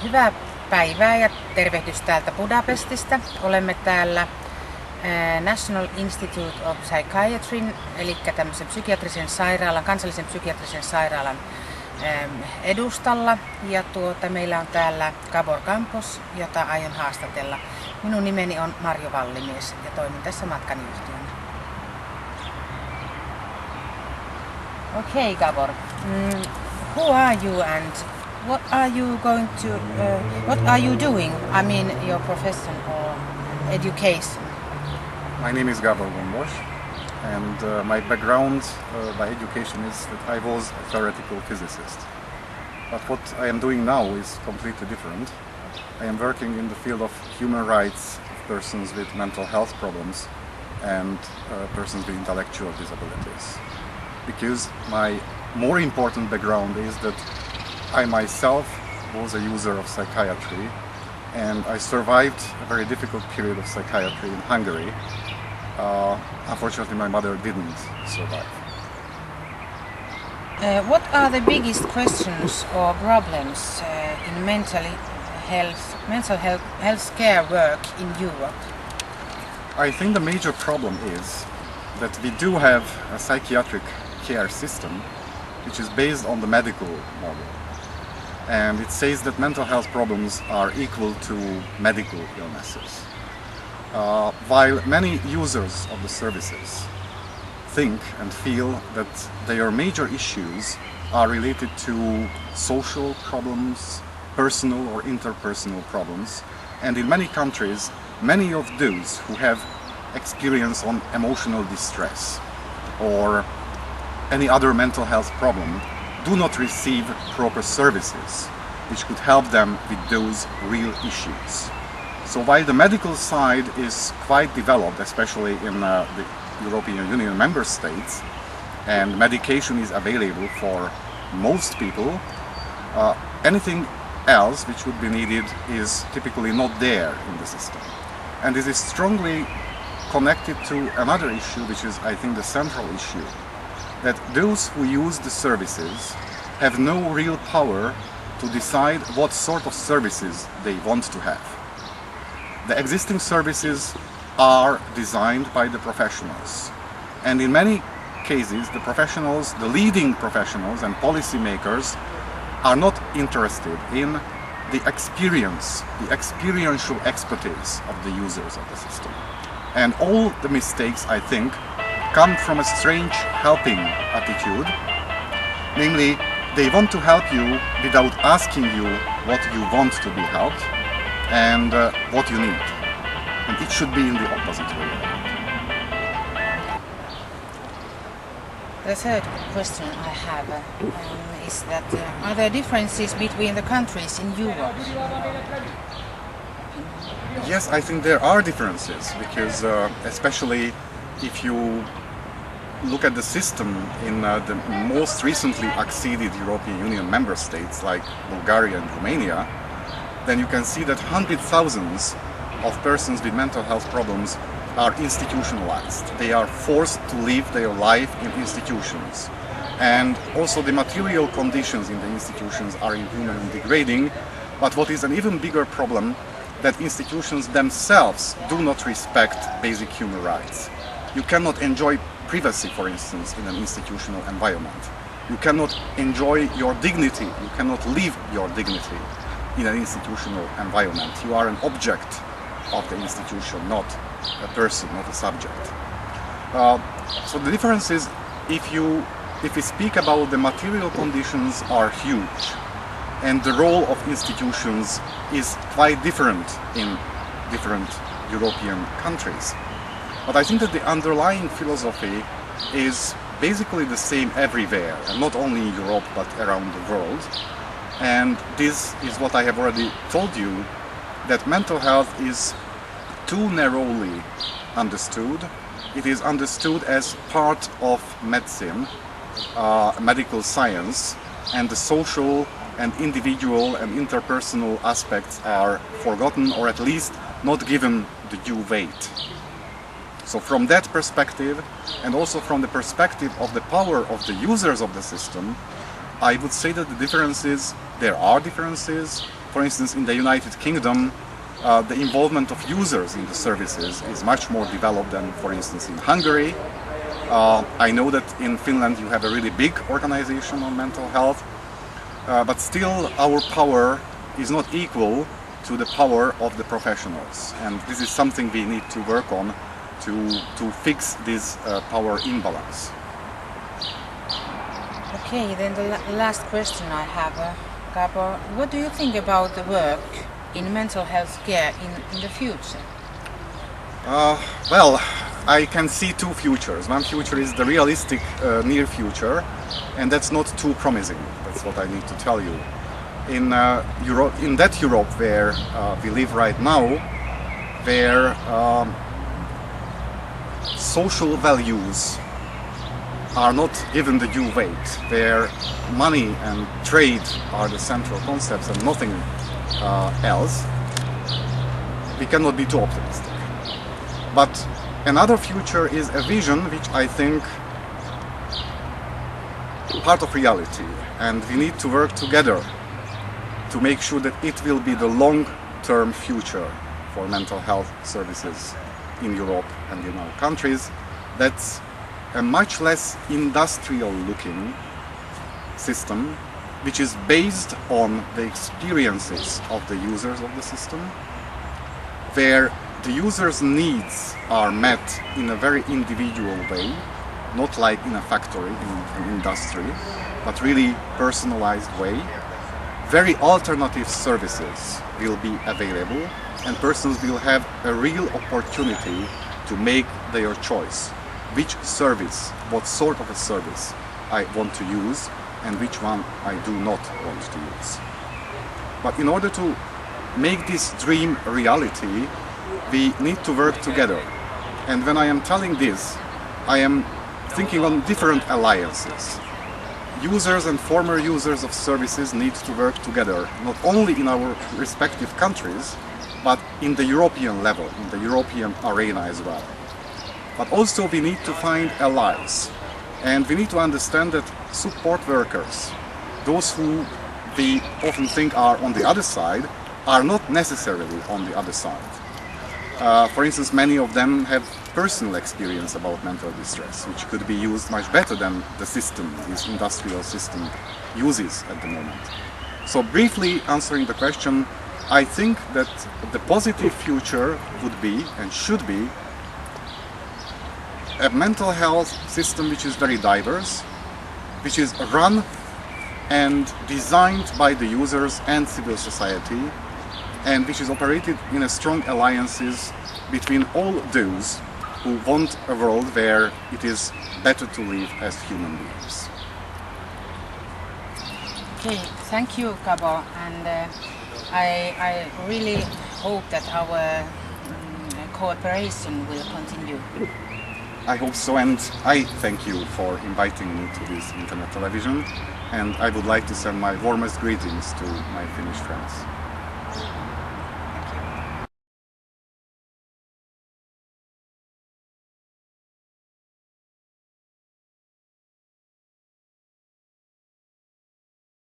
Hyvää päivää ja tervehdys täältä Budapestista. Olemme täällä National Institute of Psychiatry, eli tämmöisen psykiatrisen sairaalan, kansallisen psykiatrisen sairaalan edustalla. Ja meillä on täällä Gabor Combos, jota aion haastatella. Minun nimeni on Marjo Vallimies ja toimin tässä matkanjohtajana. Okay, Gabor. Who are you and what are you going to? What are you doing? I mean, your profession or education. My name is Gabor Combosin, and my background by education is that I was a theoretical physicist. But what I am doing now is completely different. I am working in the field of human rights of persons with mental health problems and persons with intellectual disabilities. Because my more important background is that I myself was a user of psychiatry, and I survived a very difficult period of psychiatry in Hungary. Unfortunately, my mother didn't survive. What are the biggest questions or problems in mental health care work in Europe? I think the major problem is that we do have a psychiatric care system which is based on the medical model. And it says that mental health problems are equal to medical illnesses. While many users of the services think and feel that their major issues are related to social problems, personal or interpersonal problems, and in many countries, many of those who have experience on emotional distress or any other mental health problem do not receive proper services which could help them with those real issues. So while the medical side is quite developed, especially in the European Union member states, and medication is available for most people, anything else which would be needed is typically not there in the system. And this is strongly connected to another issue, which is, I think, the central issue, that those who use the services have no real power to decide what sort of services they want to have. The existing services are designed by the professionals, and in many cases the professionals, the leading professionals and policymakers are not interested in the experience, the experiential expertise of the users of the system. And all the mistakes, I think, come from a strange helping attitude, namely they want to help you without asking you what you want to be helped and what you need. And it should be in the opposite way. The third question I have is that are there differences between the countries in Europe? Yes, I think there are differences, because especially if you look at the system in the most recently acceded European Union member states like Bulgaria and Romania, then you can see that hundreds of thousands of persons with mental health problems are institutionalized. They are forced to live their life in institutions. And also the material conditions in the institutions are inhuman and degrading. But what is an even bigger problem, that institutions themselves do not respect basic human rights. You cannot enjoy privacy, for instance, in an institutional environment. You cannot enjoy your dignity, you cannot live your dignity in an institutional environment. You are an object of the institution, not a person, not a subject. So the difference is, if we speak about the material conditions are huge, and the role of institutions is quite different in different European countries. But I think that the underlying philosophy is basically the same everywhere, and not only in Europe but around the world. And this is what I have already told you, that mental health is too narrowly understood. It is understood as part of medicine, medical science, and the social and individual and interpersonal aspects are forgotten, or at least not given the due weight. So from that perspective, and also from the perspective of the power of the users of the system, I would say that the differences, there are differences. For instance, in the United Kingdom, the involvement of users in the services is much more developed than, for instance, in Hungary. I know that in Finland you have a really big organization on mental health, but still our power is not equal to the power of the professionals, and this is something we need to work on to fix this power imbalance. Okay, then the last question I have, Gabor, what do you think about the work in mental health care in the future? Well, I can see two futures. One future is the realistic near future, and that's not too promising. That's what I need to tell you. In Europe, in that Europe where we live right now, where social values are not given the due weight, where money and trade are the central concepts and nothing else, we cannot be too optimistic. But another future is a vision which I think part of reality, and we need to work together to make sure that it will be the long-term future for mental health services in Europe and in our countries. That's a much less industrial-looking system, which is based on the experiences of the users of the system, where the users' needs are met in a very individual way, not like in a factory, in an industry, but really personalized way. Very alternative services will be available, and persons will have a real opportunity to make their choice. Which service, what sort of a service I want to use, and which one I do not want to use. But in order to make this dream a reality, we need to work together. And when I am telling this, I am thinking on different alliances. Users and former users of services need to work together, not only in our respective countries, but in the European level, in the European arena as well. But also we need to find allies, and we need to understand that support workers, those who we often think are on the other side, are not necessarily on the other side. For instance, many of them have personal experience about mental distress, which could be used much better than the system, this industrial system, uses at the moment. So briefly answering the question, I think that the positive future would be and should be a mental health system which is very diverse, which is run and designed by the users and civil society, and which is operated in a strong alliances between all those who want a world where it is better to live as human beings. Okay, thank you, Gabor, and I really hope that our cooperation will continue. I hope so, and I thank you for inviting me to this internet television, and I would like to send my warmest greetings to my Finnish friends.